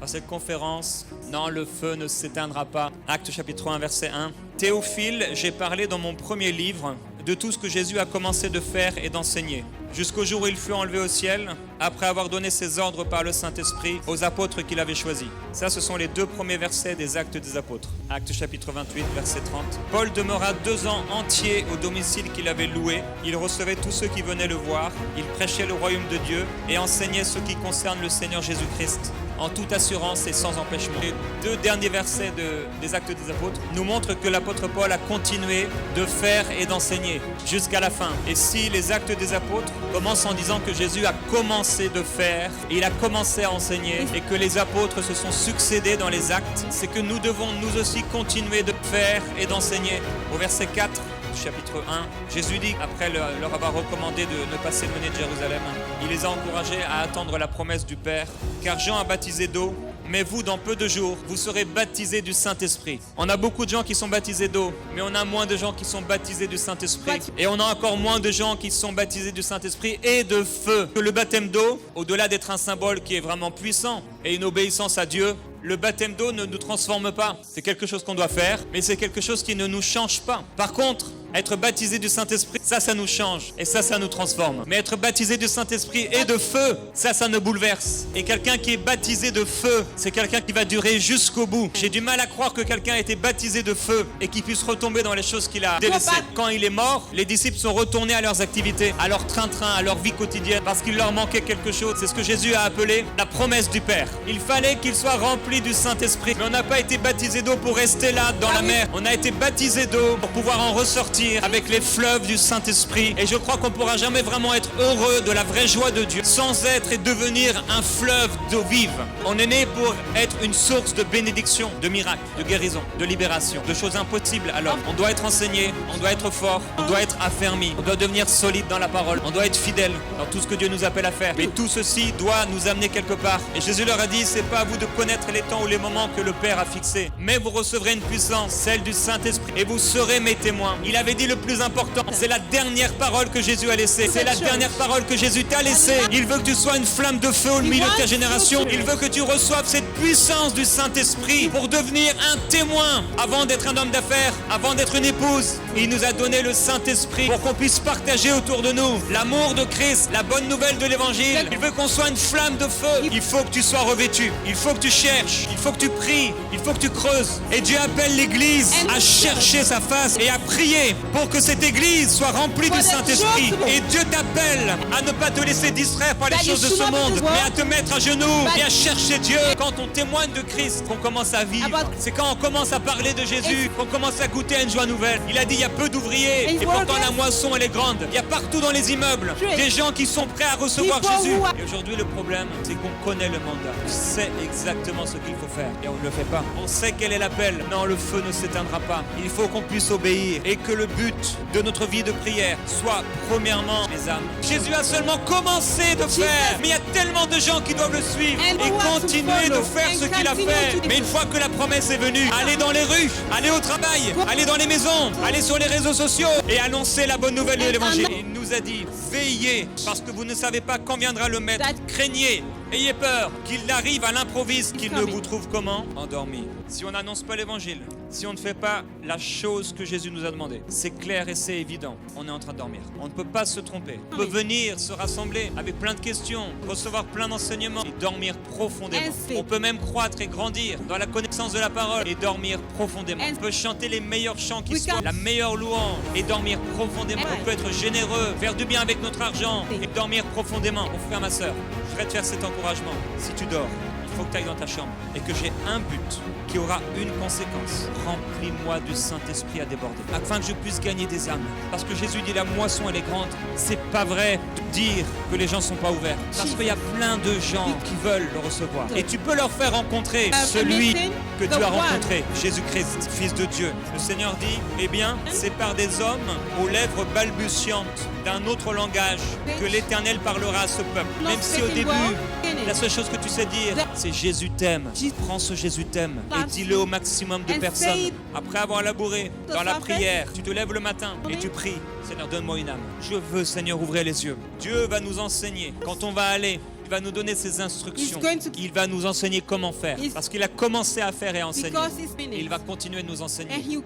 à cette conférence. Non, le feu ne s'éteindra pas. Actes chapitre 1, verset 1. Théophile, j'ai parlé dans mon premier livre de tout ce que Jésus a commencé de faire et d'enseigner, jusqu'au jour où il fut enlevé au ciel, après avoir donné ses ordres par le Saint-Esprit aux apôtres qu'il avait choisis. Ça, ce sont les 2 premiers versets des Actes des Apôtres. Actes chapitre 28, verset 30. Paul demeura 2 ans entiers au domicile qu'il avait loué. Il recevait tous ceux qui venaient le voir. Il prêchait le royaume de Dieu et enseignait ce qui concerne le Seigneur Jésus-Christ, en toute assurance et sans empêchement. Les 2 derniers versets des Actes des Apôtres nous montrent que l'apôtre Paul a continué de faire et d'enseigner jusqu'à la fin. Et si les Actes des Apôtres commencent en disant que Jésus a commencé de faire, et il a commencé à enseigner, et que les apôtres se sont succédés dans les actes, c'est que nous devons nous aussi continuer de faire et d'enseigner. Au verset 4, chapitre 1, Jésus dit, après leur avoir recommandé de ne pas s'éloigner de Jérusalem, il les a encouragés à attendre la promesse du Père, car Jean a baptisé d'eau, mais vous, dans peu de jours, vous serez baptisés du Saint-Esprit. On a beaucoup de gens qui sont baptisés d'eau, mais on a moins de gens qui sont baptisés du Saint-Esprit. Et on a encore moins de gens qui sont baptisés du Saint-Esprit et de feu. Le baptême d'eau, au-delà d'être un symbole qui est vraiment puissant et une obéissance à Dieu, le baptême d'eau ne nous transforme pas. C'est quelque chose qu'on doit faire, mais c'est quelque chose qui ne nous change pas. Par contre, être baptisé du Saint-Esprit, ça nous change. Et ça nous transforme. Mais être baptisé du Saint-Esprit et de feu, ça nous bouleverse. Et quelqu'un qui est baptisé de feu, c'est quelqu'un qui va durer jusqu'au bout. J'ai du mal à croire que quelqu'un a été baptisé de feu et qu'il puisse retomber dans les choses qu'il a délaissées. Quand il est mort, les disciples sont retournés à leurs activités, à leur train-train, à leur vie quotidienne, parce qu'il leur manquait quelque chose. C'est ce que Jésus a appelé la promesse du Père. Il fallait qu'il soit rempli du Saint-Esprit. Mais on n'a pas été baptisé d'eau pour rester là dans la mer. On a été baptisé d'eau pour pouvoir en ressortir avec les fleuves du Saint-Esprit. Et je crois qu'on ne pourra jamais vraiment être heureux de la vraie joie de Dieu sans être et devenir un fleuve d'eau vive. On est né pour être une source de bénédiction, de miracles, de guérison, de libération, de choses impossibles à l'homme. On doit être enseigné, on doit être fort, on doit être affermi, on doit devenir solide dans la parole, on doit être fidèle dans tout ce que Dieu nous appelle à faire. Mais tout ceci doit nous amener quelque part. Et Jésus leur a dit, c'est pas à vous de connaître les temps ou les moments que le Père a fixés, mais vous recevrez une puissance, celle du Saint-Esprit, et vous serez mes témoins. Il avait dit le plus important, c'est la dernière parole que Jésus a laissée. C'est la dernière parole que Jésus t'a laissée. Il veut que tu sois une flamme de feu au milieu de ta génération. Il veut que tu reçoives cette puissance du Saint-Esprit pour devenir un témoin. Avant d'être un homme d'affaires, avant d'être une épouse, il nous a donné le Saint-Esprit pour qu'on puisse partager autour de nous l'amour de Christ, la bonne nouvelle de l'Évangile. Il veut qu'on soit une flamme de feu. Il faut que tu sois revêtu. Il faut que tu cherches. Il faut que tu pries. Il faut que tu creuses. Et Dieu appelle l'Église à chercher sa face et à prier pour que cette Église soit remplie du Saint-Esprit. Et Dieu t'appelle à ne pas te laisser distraire par les choses de ce monde, mais à te mettre à genoux et à chercher Dieu. Quand on témoigne de Christ, qu'on commence à vivre. C'est quand on commence à parler de Jésus qu'on commence à goûter à une joie nouvelle. Il a dit il y a peu d'ouvriers et pourtant la moisson elle est grande. Il y a partout dans les immeubles des gens qui sont prêts à recevoir Jésus. Et aujourd'hui le problème c'est qu'on connaît le mandat. On sait exactement ce qu'il faut faire et on ne le fait pas. On sait quel est l'appel. Non, le feu ne s'éteindra pas. Il faut qu'on puisse obéir et que le but de notre vie de prière soit premièrement les âmes. Jésus a seulement commencé de faire, mais il y a tellement de gens qui doivent le suivre et continuer de faire ce qu'il a fait. Mais une fois que la promesse est venue, allez dans les rues, allez au travail, allez dans les maisons, allez sur les réseaux sociaux et annoncer la bonne nouvelle de l'Évangile. Il nous a dit, veillez parce que vous ne savez pas quand viendra le maître. Craignez, ayez peur qu'il arrive à l'improviste, qu'il ne vous trouve comment? Endormi. Si on n'annonce pas l'Évangile, si on ne fait pas la chose que Jésus nous a demandé, c'est clair et c'est évident, on est en train de dormir. On ne peut pas se tromper. On peut venir se rassembler avec plein de questions, recevoir plein d'enseignements et dormir profondément. On peut même croître et grandir dans la connaissance de la parole et dormir profondément. On peut chanter les meilleurs chants qui soient, la meilleure louange et dormir profondément. On peut être généreux, faire du bien avec notre argent et dormir profondément. Mon frère, ma soeur, je voudrais te faire cet encouragement. Si tu dors, il faut que tu ailles dans ta chambre et que j'ai un but qui aura une conséquence. Remplis-moi du Saint-Esprit à déborder, afin que je puisse gagner des âmes. Parce que Jésus dit la moisson elle est grande. C'est pas vrai de dire que les gens sont pas ouverts. Parce qu'il y a plein de gens qui veulent le recevoir. Et tu peux leur faire rencontrer celui que tu as rencontré, Jésus-Christ, Fils de Dieu. Le Seigneur dit, eh bien, c'est par des hommes aux lèvres balbutiantes d'un autre langage que l'Éternel parlera à ce peuple. Même si au début, la seule chose que tu sais dire, c'est Jésus t'aime. Prends ce Jésus t'aime et dis-le au maximum de personnes. Après avoir labouré dans la prière, tu te lèves le matin et tu pries. Seigneur, donne-moi une âme. Je veux, Seigneur, ouvrir les yeux. Dieu va nous enseigner quand on va aller Il va nous donner ses instructions. He's going to- Il va nous enseigner comment faire. He's- Parce qu'il a commencé à faire et à enseigner. Because he's Et il finished. va continuer de nous enseigner. And he